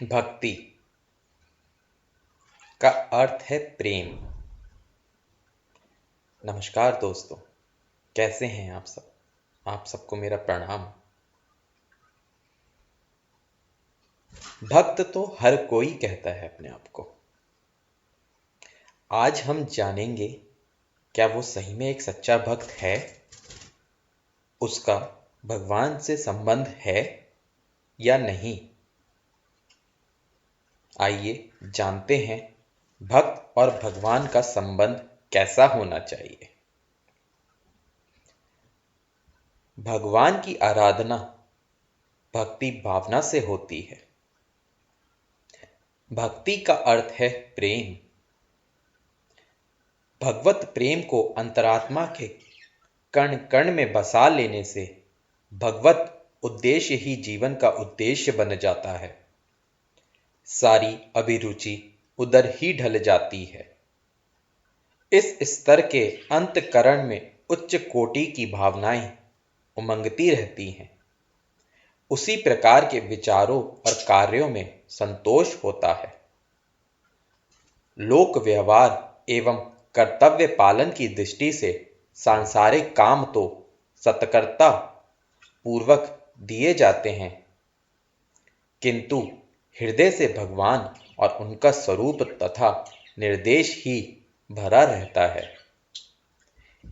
भक्ति का अर्थ है प्रेम। नमस्कार दोस्तों, कैसे हैं आप सब? आप सबको मेरा प्रणाम। भक्त तो हर कोई कहता है अपने आप को। आज हम जानेंगे क्या वो सही में एक सच्चा भक्त है, उसका भगवान से संबंध है या नहीं। आइए जानते हैं भक्त और भगवान का संबंध कैसा होना चाहिए। भगवान की आराधना भक्ति भावना से होती है। भक्ति का अर्थ है प्रेम। भगवत प्रेम को अंतरात्मा के कण कण में बसा लेने से भगवत उद्देश्य ही जीवन का उद्देश्य बन जाता है। सारी अभिरुचि उधर ही ढल जाती है। इस स्तर के अंतकरण में उच्च कोटि की भावनाएं उमंगती रहती हैं। उसी प्रकार के विचारों और कार्यों में संतोष होता है। लोक व्यवहार एवं कर्तव्य पालन की दृष्टि से सांसारिक काम तो सत्कर्ता पूर्वक दिए जाते हैं, किंतु हृदय से भगवान और उनका स्वरूप तथा निर्देश ही भरा रहता है।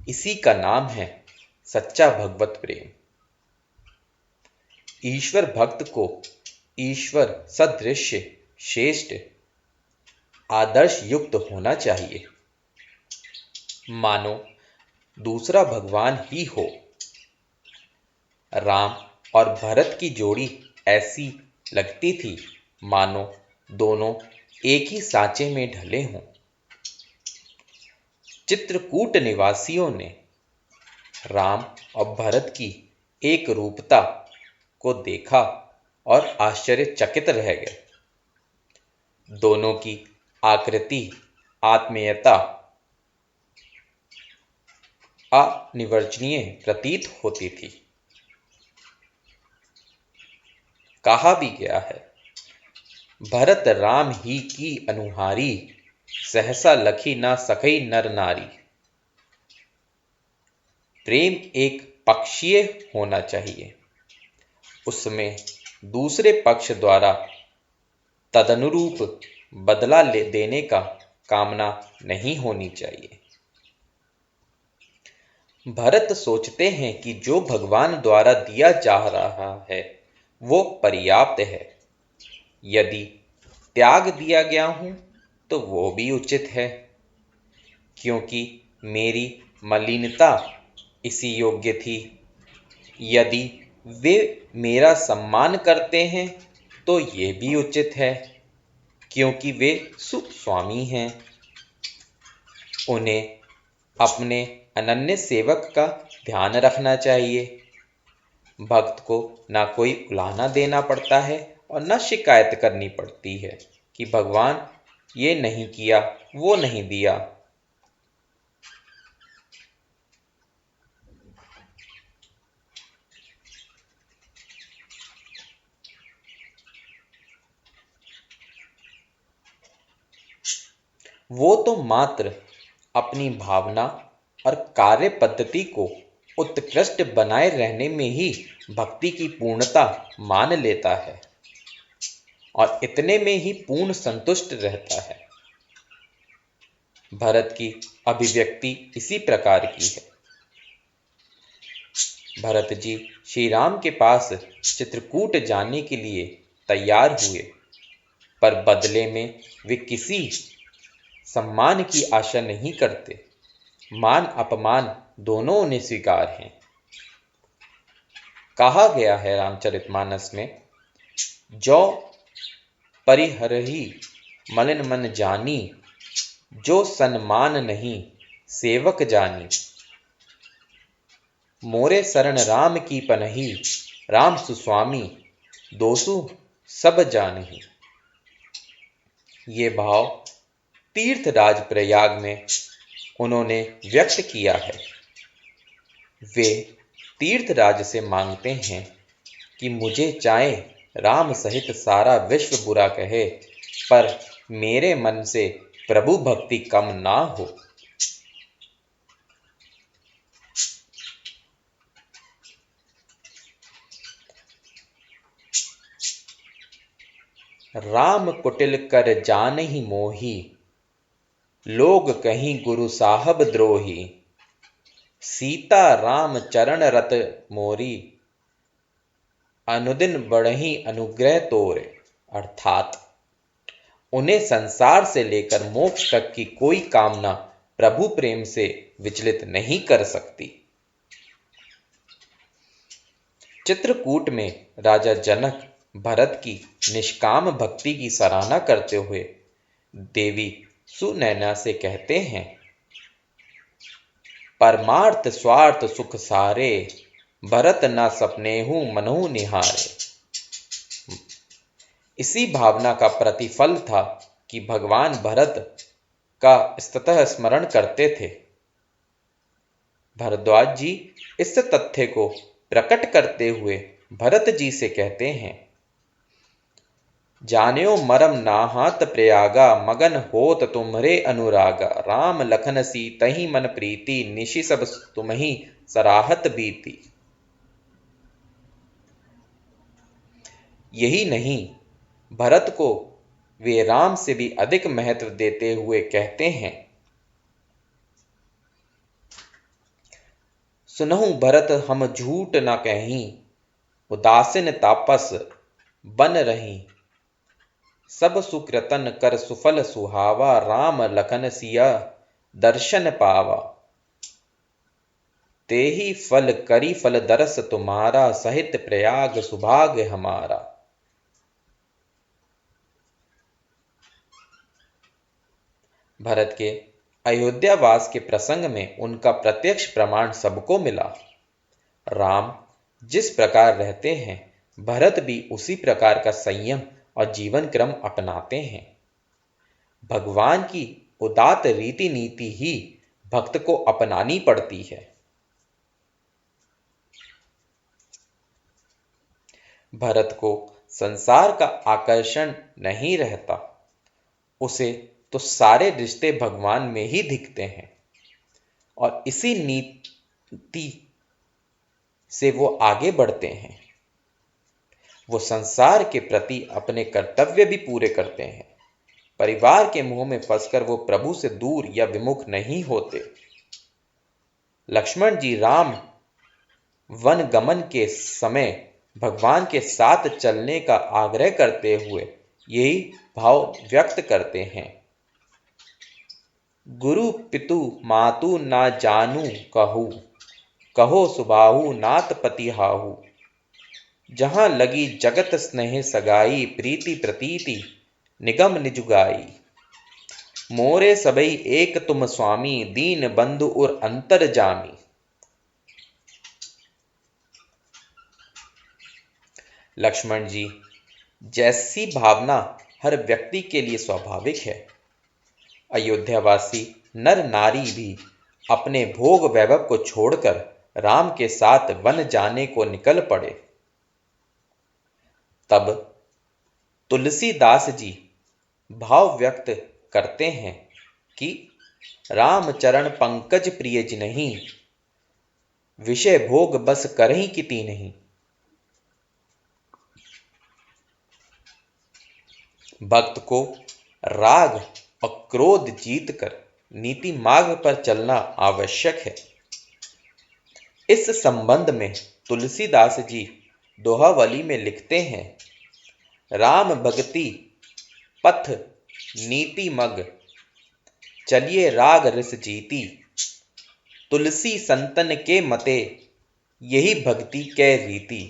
इसी का नाम है सच्चा भगवत प्रेम। ईश्वर भक्त को ईश्वर सदृश श्रेष्ठ आदर्श युक्त होना चाहिए। मानो दूसरा भगवान ही हो। राम और भरत की जोड़ी ऐसी लगती थी मानो दोनों एक ही सांचे में ढले हों। चित्रकूट निवासियों ने राम और भरत की एक रूपता को देखा और आश्चर्यचकित रह गए। दोनों की आकृति आत्मीयता अनिर्वचनीय प्रतीत होती थी। कहा भी गया है, भरत राम ही की अनुहारी, सहसा लखी ना सकई नर नारी। प्रेम एक पक्षीय होना चाहिए। उसमें दूसरे पक्ष द्वारा तदनुरूप बदला देने का कामना नहीं होनी चाहिए। भरत सोचते हैं कि जो भगवान द्वारा दिया जा रहा है वो पर्याप्त है। यदि त्याग दिया गया हूं तो वो भी उचित है, क्योंकि मेरी मलिनता इसी योग्य थी। यदि वे मेरा सम्मान करते हैं तो ये भी उचित है, क्योंकि वे सुस्वामी हैं। उन्हें अपने अनन्य सेवक का ध्यान रखना चाहिए। भक्त को ना कोई उलाहना देना पड़ता है और न शिकायत करनी पड़ती है कि भगवान ये नहीं किया, वो नहीं दिया। वो तो मात्र अपनी भावना और कार्य पद्धति को उत्कृष्ट बनाए रहने में ही भक्ति की पूर्णता मान लेता है और इतने में ही पूर्ण संतुष्ट रहता है। भरत की अभिव्यक्ति इसी प्रकार की है। भरत जी श्री राम के पास चित्रकूट जाने के लिए तैयार हुए, पर बदले में वे किसी सम्मान की आशा नहीं करते। मान अपमान दोनों उन्हें स्वीकार हैं। कहा गया है रामचरितमानस में, जो परिहरहि मलिन मन जानी, जो सन्मान नहीं सेवक जानी। मोरे शरण राम की पनही, राम सुस्वामी दोसु सब जानही। ये भाव तीर्थराज प्रयाग में उन्होंने व्यक्त किया है। वे तीर्थराज से मांगते हैं कि मुझे चाहे राम सहित सारा विश्व बुरा कहे, पर मेरे मन से प्रभु भक्ति कम ना हो। राम कुटिल कर जानहि मोही, लोग कहीं गुरु साहब द्रोही। सीता राम चरण रत मोरी, अनुदिन बढ़ही अनुग्रह तोरे। अर्थात उन्हें संसार से लेकर मोक्ष तक की कोई कामना प्रभु प्रेम से विचलित नहीं कर सकती। चित्रकूट में राजा जनक भरत की निष्काम भक्ति की सराहना करते हुए देवी सुनैना से कहते हैं, परमार्थ स्वार्थ सुख सारे, भरत न सपनेहु मनहु निहारे। इसी भावना का प्रतिफल था कि भगवान भरत का स्ततः स्मरण करते थे। भरद्वाज जी इस तथ्य को प्रकट करते हुए भरत जी से कहते हैं, जान्यो मरम नाहात प्रयागा, मगन होत तुम्हरे अनुरागा। राम लखन सीतहि मन प्रीति, निशि सब तुम्हि सराहत बीती। यही नहीं, भरत को वे राम से भी अधिक महत्व देते हुए कहते हैं, सुनहु भरत हम झूठ न कहीं, उदासीन तापस बन रही। सब सुकृतन कर सुफल सुहावा, राम लखन सिया दर्शन पावा। तेहि फल करी फल दरस तुम्हारा, सहित प्रयाग सुभाग्य हमारा। भरत के अयोध्यावास के प्रसंग में उनका प्रत्यक्ष प्रमाण सबको मिला। राम जिस प्रकार रहते हैं, भरत भी उसी प्रकार का संयम और जीवन क्रम अपनाते हैं। भगवान की उदात्त रीति नीति ही भक्त को अपनानी पड़ती है। भरत को संसार का आकर्षण नहीं रहता, उसे तो सारे रिश्ते भगवान में ही दिखते हैं, और इसी नीति से वो आगे बढ़ते हैं। वो संसार के प्रति अपने कर्तव्य भी पूरे करते हैं। परिवार के मोह में फंसकर वो प्रभु से दूर या विमुख नहीं होते। लक्ष्मण जी राम वन गमन के समय भगवान के साथ चलने का आग्रह करते हुए यही भाव व्यक्त करते हैं, गुरु पितु मातु ना जानू कहू, कहो सुबाहु नाथ पति हाहू। जहां लगी जगत स्नेह सगाई, प्रीति प्रतीति निगम निजुगाई। मोरे सबई एक तुम स्वामी, दीन बंधु और अंतर जामी। लक्ष्मण जी जैसी भावना हर व्यक्ति के लिए स्वाभाविक है, अयोध्यावासी नर नारी भी अपने भोग वैभव को छोड़कर राम के साथ वन जाने को निकल पड़े। तब तुलसीदास जी भाव व्यक्त करते हैं कि राम चरण पंकज प्रिय जिनहि, विषय भोग बस करहि किति नहीं। भक्त को राग और क्रोध जीतकर नीति मार्ग पर चलना आवश्यक है। इस संबंध में तुलसीदास जी दोहावली में लिखते हैं, राम भगति पथ नीति मग, चलिए राग रस जीती। तुलसी संतन के मते, यही भक्ति कै रीति।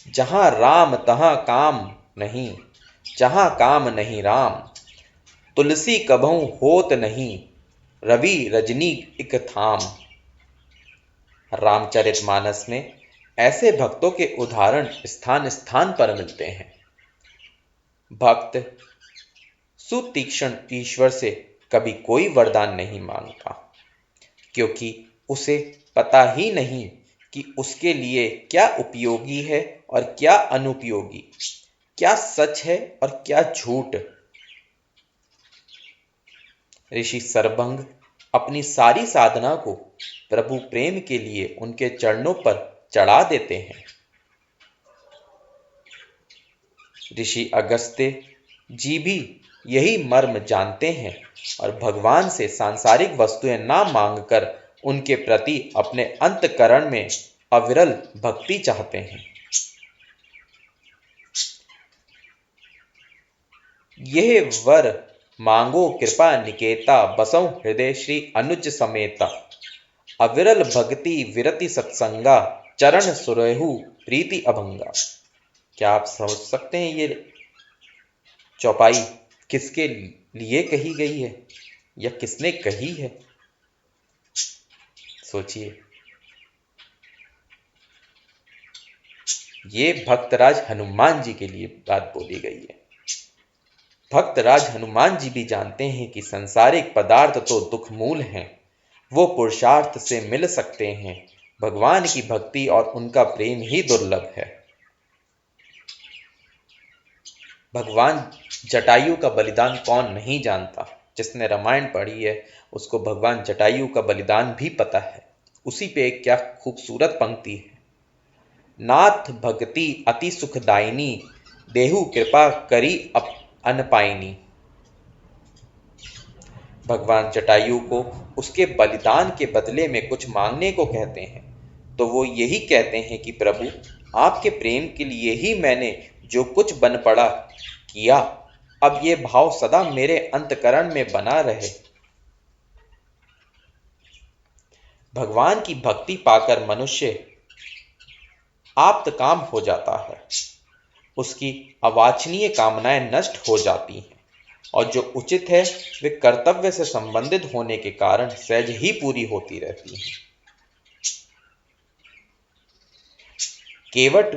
जहां राम तहां काम नहीं, जहां काम नहीं राम। तुलसी कभऊ होत नहीं, रवि रजनी इक थाम। रामचरितमानस में ऐसे भक्तों के उदाहरण स्थान स्थान पर मिलते हैं। भक्त सुतीक्ष्ण ईश्वर से कभी कोई वरदान नहीं मांगता, क्योंकि उसे पता ही नहीं कि उसके लिए क्या उपयोगी है और क्या अनुपयोगी, क्या सच है और क्या झूठ। ऋषि सरभंग अपनी सारी साधना को प्रभु प्रेम के लिए उनके चरणों पर चढ़ा देते हैं। ऋषि अगस्त्य जी भी यही मर्म जानते हैं और भगवान से सांसारिक वस्तुएं ना मांगकर उनके प्रति अपने अंतःकरण में अविरल भक्ति चाहते हैं। यह वर मांगो कृपा निकेता, बसों हृदय श्री अनुज समेता। अविरल भक्ति विरति सत्संगा, चरण सुरेहु प्रीति अभंगा। क्या आप समझ सकते हैं ये चौपाई किसके लिए कही गई है या किसने कही है? सोचिए। ये भक्तराज हनुमान जी के लिए बात बोली गई है। भक्तराज हनुमान जी भी जानते हैं कि संसारिक पदार्थ तो दुख मूल हैं, वो पुरुषार्थ से मिल सकते हैं। भगवान की भक्ति और उनका प्रेम ही दुर्लभ है। भगवान जटायु का बलिदान कौन नहीं जानता? जिसने रामायण पढ़ी है उसको भगवान जटायु का बलिदान भी पता है। उसी पे एक क्या खूबसूरत पंक्ति है, नाथ भक्ति अति सुखदायिनी, देहु कृपा करी अनपायिनी। भगवान जटायु को उसके बलिदान के बदले में कुछ मांगने को कहते हैं तो वो यही कहते हैं कि प्रभु, आपके प्रेम के लिए ही मैंने जो कुछ बन पड़ा किया, अब ये भाव सदा मेरे अंतकरण में बना रहे। भगवान की भक्ति पाकर मनुष्य आप्तकाम हो जाता है, उसकी अवांछनीय कामनाएं नष्ट हो जाती हैं और जो उचित है वे कर्तव्य से संबंधित होने के कारण सहज ही पूरी होती रहती हैं। केवट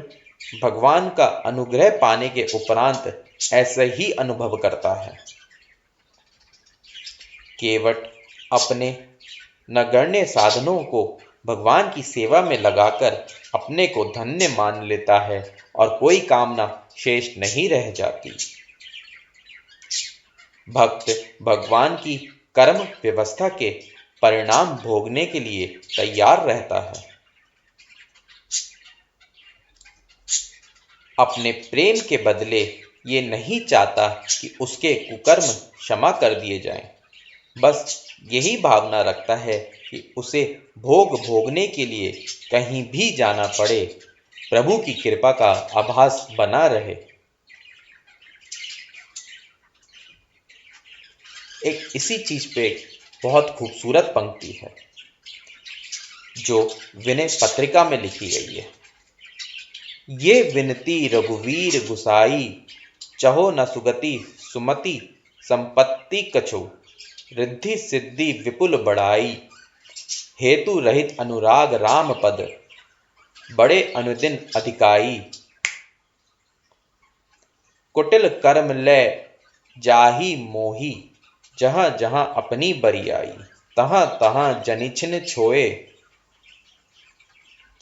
भगवान का अनुग्रह पाने के उपरांत ऐसा ही अनुभव करता है। केवट अपने नगण्य साधनों को भगवान की सेवा में लगाकर अपने को धन्य मान लेता है और कोई कामना शेष नहीं रह जाती। भक्त भगवान की कर्म व्यवस्था के परिणाम भोगने के लिए तैयार रहता है। अपने प्रेम के बदले ये नहीं चाहता कि उसके कुकर्म क्षमा कर दिए जाएं, बस यही भावना रखता है कि उसे भोग भोगने के लिए कहीं भी जाना पड़े, प्रभु की कृपा का आभास बना रहे। एक इसी चीज पे बहुत खूबसूरत पंक्ति है जो विनय पत्रिका में लिखी गई है। ये विनती रघुवीर गुसाई, चहो न सुगति सुमति संपत्ति कछो, रिद्धि सिद्धि विपुल बढ़ाई, हेतु रहित अनुराग राम पद, बड़े अनुदिन अधिकाई। कुटिल कर्म ले जाही मोही, जहां जहां अपनी बरियाई, तहां तहां जनिछिन छोए,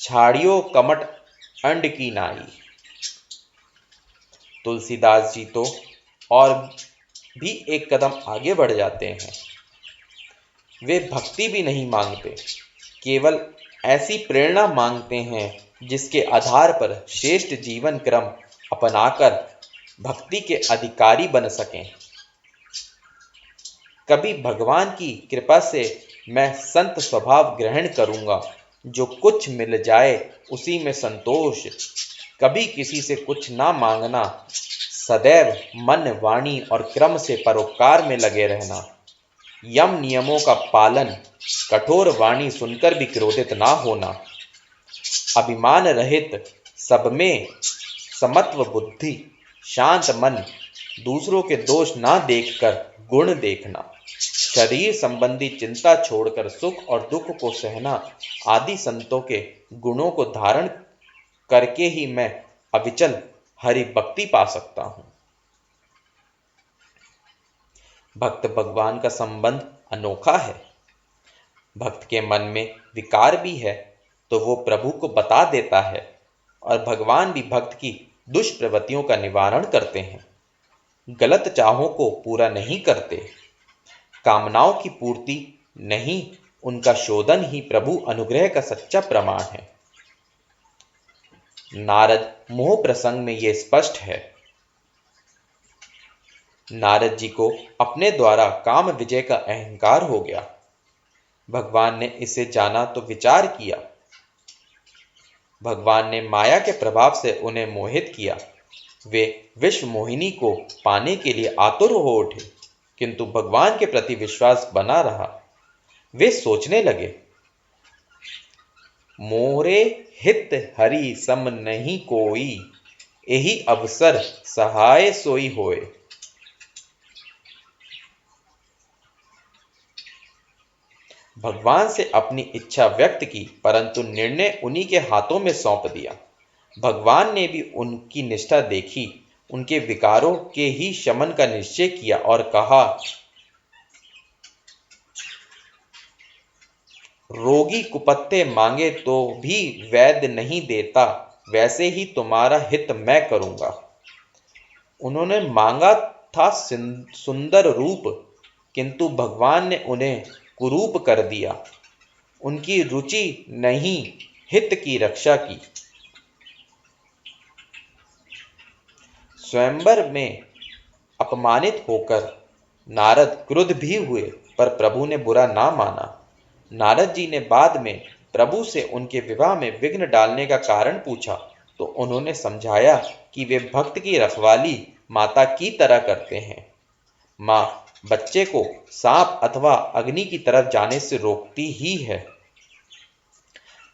छाड़ियो कमट अंड की नाई। तुलसीदास जी तो और भी एक कदम आगे बढ़ जाते हैं। वे भक्ति भी नहीं मांगते, केवल ऐसी प्रेरणा मांगते हैं जिसके आधार पर श्रेष्ठ जीवन क्रम अपनाकर भक्ति के अधिकारी बन सकें। कभी भगवान की कृपा से मैं संत स्वभाव ग्रहण करूंगा, जो कुछ मिल जाए उसी में संतोष, कभी किसी से कुछ ना मांगना, सदैव मन वाणी और क्रम से परोपकार में लगे रहना, यम नियमों का पालन, कठोर वाणी सुनकर भी क्रोधित ना होना, अभिमान रहित, सब में समत्व बुद्धि, शांत मन, दूसरों के दोष ना देखकर गुण देखना, शरीर संबंधी चिंता छोड़कर सुख और दुख को सहना आदि संतों के गुणों को धारण करके ही मैं अविचल हरि भक्ति पा सकता हूं। भक्त भगवान का संबंध अनोखा है। भक्त के मन में विकार भी है तो वो प्रभु को बता देता है और भगवान भी भक्त की दुष्प्रवृत्तियों का निवारण करते हैं, गलत चाहों को पूरा नहीं करते। कामनाओं की पूर्ति नहीं, उनका शोधन ही प्रभु अनुग्रह का सच्चा प्रमाण है। नारद मोह प्रसंग में यह स्पष्ट है। नारद जी को अपने द्वारा काम विजय का अहंकार हो गया। भगवान ने इसे जाना तो विचार किया। भगवान ने माया के प्रभाव से उन्हें मोहित किया। वे विश्व मोहिनी को पाने के लिए आतुर हो उठे, किंतु भगवान के प्रति विश्वास बना रहा। वे सोचने लगे, मोरे हित हरि सम नहीं कोई, यही अवसर सहाय सोई होए। भगवान से अपनी इच्छा व्यक्त की, परंतु निर्णय उन्हीं के हाथों में सौंप दिया। भगवान ने भी उनकी निष्ठा देखी, उनके विकारों के ही शमन का निश्चय किया और कहा, रोगी कुपत्ते मांगे तो भी वैद्य नहीं देता, वैसे ही तुम्हारा हित मैं करूंगा। उन्होंने मांगा था सुंदर रूप, किंतु भगवान ने उन्हें कुरूप कर दिया। उनकी रुचि नहीं हित की रक्षा की। स्वयंवर में अपमानित होकर नारद क्रुद्ध भी हुए, पर प्रभु ने बुरा ना माना। नारद जी ने बाद में प्रभु से उनके विवाह में विघ्न डालने का कारण पूछा तो उन्होंने समझाया कि वे भक्त की रखवाली माता की तरह करते हैं। माँ बच्चे को सांप अथवा अग्नि की तरफ जाने से रोकती ही है।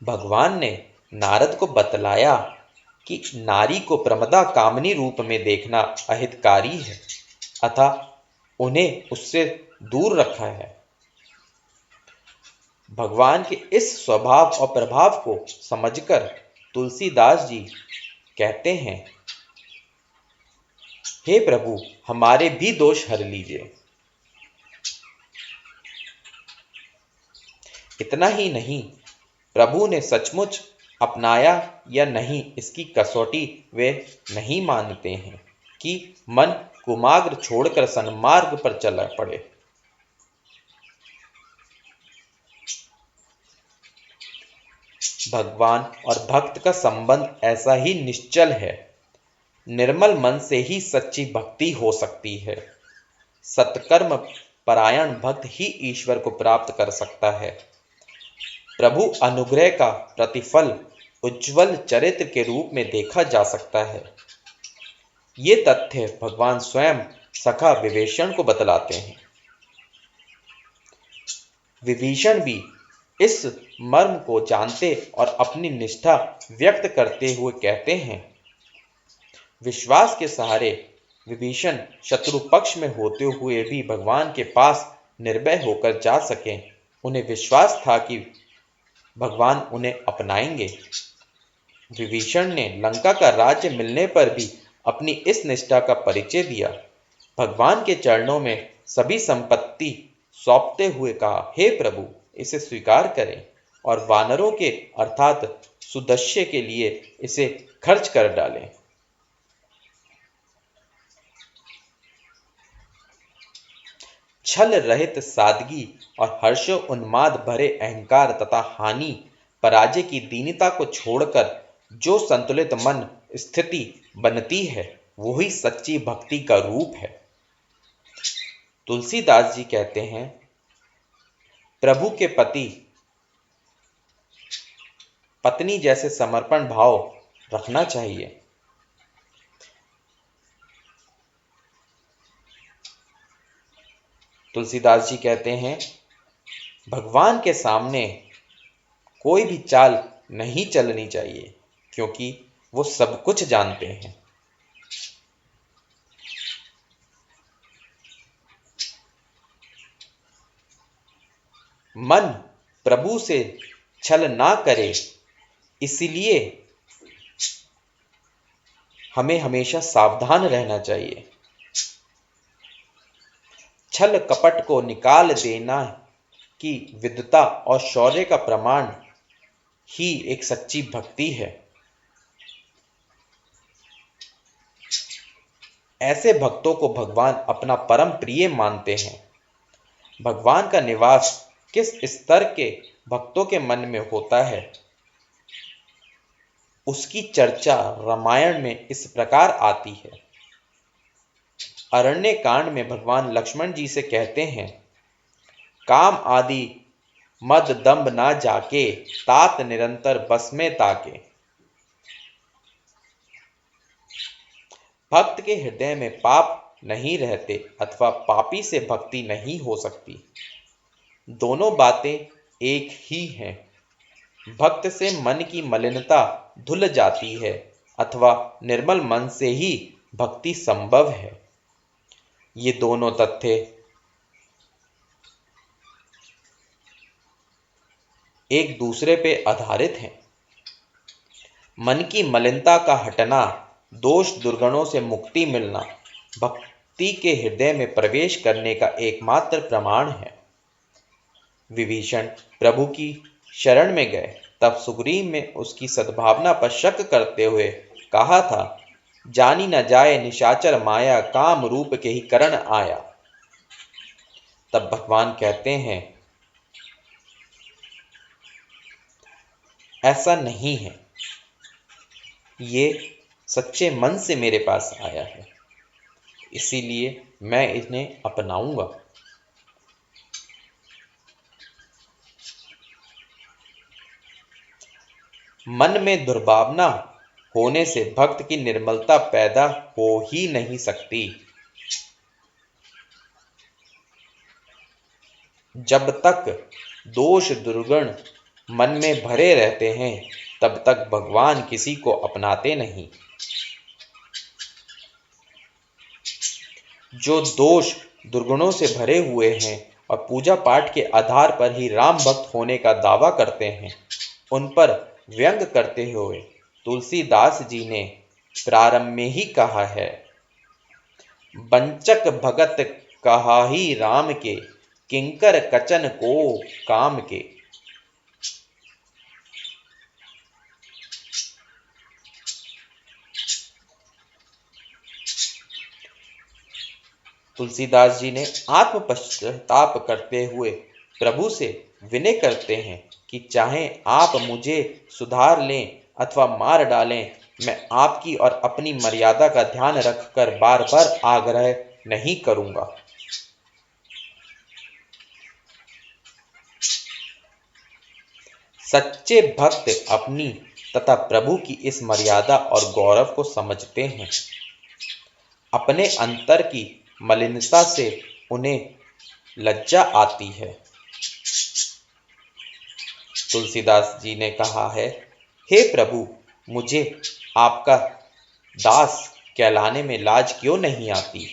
भगवान ने नारद को बतलाया कि नारी को प्रमदा कामनी रूप में देखना अहितकारी है, अतः उन्हें उससे दूर रखा है। भगवान के इस स्वभाव और प्रभाव को समझकर तुलसीदास जी कहते हैं, हे प्रभु, हमारे भी दोष हर लीजिए। इतना ही नहीं, प्रभु ने सचमुच अपनाया या नहीं इसकी कसौटी वे नहीं मानते हैं कि मन कुमार्ग छोड़कर सन्मार्ग पर चला पड़े। भगवान और भक्त का संबंध ऐसा ही निश्चल है। निर्मल मन से ही सच्ची भक्ति हो सकती है। सत्कर्म परायण भक्त ही ईश्वर को प्राप्त कर सकता है। प्रभु अनुग्रह का प्रतिफल उज्जवल चरित्र के रूप में देखा जा सकता है। ये तथ्य भगवान स्वयं सखा विभीषण को बतलाते हैं। विभीषण भी इस मर्म को जानते और अपनी निष्ठा व्यक्त करते हुए कहते हैं, विश्वास के सहारे विभीषण शत्रु पक्ष में होते हुए भी भगवान के पास निर्भय होकर जा सके। उन्हें विश्वास था कि भगवान उन्हें अपनाएंगे। विभीषण ने लंका का राज्य मिलने पर भी अपनी इस निष्ठा का परिचय दिया। भगवान के चरणों में सभी संपत्ति सौंपते हुए कहा, हे प्रभु, इसे स्वीकार करें और वानरों के अर्थात सुदस्य के लिए इसे खर्च कर डालें। छल रहित सादगी और हर्षो उन्माद भरे अहंकार तथा हानि पराजय की दीनता को छोड़कर जो संतुलित मन स्थिति बनती है, वही सच्ची भक्ति का रूप है। तुलसीदास जी कहते हैं, प्रभु के पति पत्नी जैसे समर्पण भाव रखना चाहिए। तुलसीदास जी कहते हैं, भगवान के सामने कोई भी चाल नहीं चलनी चाहिए, क्योंकि वो सब कुछ जानते हैं। मन प्रभु से छल ना करे, इसलिए हमें हमेशा सावधान रहना चाहिए। छल कपट को निकाल देना कि विद्वता और शौर्य का प्रमाण ही एक सच्ची भक्ति है। ऐसे भक्तों को भगवान अपना परम प्रिय मानते हैं। भगवान का निवास किस स्तर के भक्तों के मन में होता है, उसकी चर्चा रामायण में इस प्रकार आती है। अरण्य कांड में भगवान लक्ष्मण जी से कहते हैं, काम आदि मद दंभ ना जाके, तात निरंतर बस में ताके। भक्त के हृदय में पाप नहीं रहते अथवा पापी से भक्ति नहीं हो सकती। दोनों बातें एक ही हैं। भक्त से मन की मलिनता धुल जाती है अथवा निर्मल मन से ही भक्ति संभव है। ये दोनों तथ्य एक दूसरे पे आधारित हैं। मन की मलिनता का हटना, दोष दुर्गुणों से मुक्ति मिलना भक्ति के हृदय में प्रवेश करने का एकमात्र प्रमाण है। विभीषण प्रभु की शरण में गए, तब सुग्रीव में उसकी सद्भावना पर शक करते हुए कहा था, जानी न जाए निशाचर माया, काम रूप के ही करण आया। तब भगवान कहते हैं, ऐसा नहीं है, ये सच्चे मन से मेरे पास आया है, इसीलिए मैं इन्हें अपनाऊंगा। मन में दुर्भावना होने से भक्त की निर्मलता पैदा हो ही नहीं सकती। जब तक दोष दुर्गुण मन में भरे रहते हैं, तब तक भगवान किसी को अपनाते नहीं। जो दोष दुर्गुणों से भरे हुए हैं और पूजा पाठ के आधार पर ही राम भक्त होने का दावा करते हैं, उन पर व्यंग करते हुए तुलसीदास जी ने प्रारंभ में ही कहा है, बंचक भगत कहाही राम के, किंकर कचन को काम के। तुलसीदास जी ने आत्म पश्चाताप करते हुए प्रभु से विनय करते हैं कि चाहे आप मुझे सुधार लें अथवा मार डालें, मैं आपकी और अपनी मर्यादा का ध्यान रखकर बार बार आग्रह नहीं करूंगा। सच्चे भक्त अपनी तथा प्रभु की इस मर्यादा और गौरव को समझते हैं। अपने अंतर की मलिनता से उन्हें लज्जा आती है। तुलसीदास जी ने कहा है, हे प्रभु, मुझे आपका दास कहलाने में लाज क्यों नहीं आती?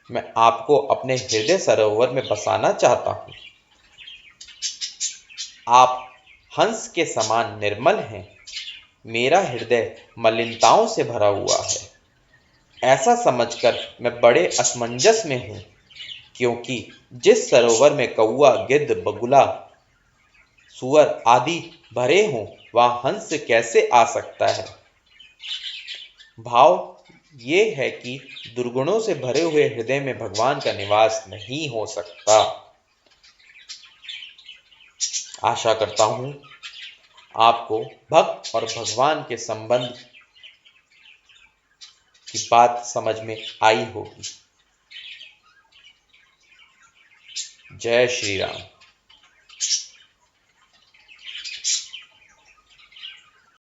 मैं आपको अपने हृदय सरोवर में बसाना चाहता हूँ। आप हंस के समान निर्मल हैं। मेरा हृदय मलिनताओं से भरा हुआ है। ऐसा समझकर मैं बड़े असमंजस में हूँ, क्योंकि जिस सरोवर में कौआ, गिद्ध, बगुला, सुअर आदि भरे हों, वहाँ हंस कैसे आ सकता है? भाव ये है कि दुर्गुणों से भरे हुए हृदय में भगवान का निवास नहीं हो सकता। आशा करता हूँ आपको भक्त और भगवान के संबंध की बात समझ में आई होगी। जय श्री राम।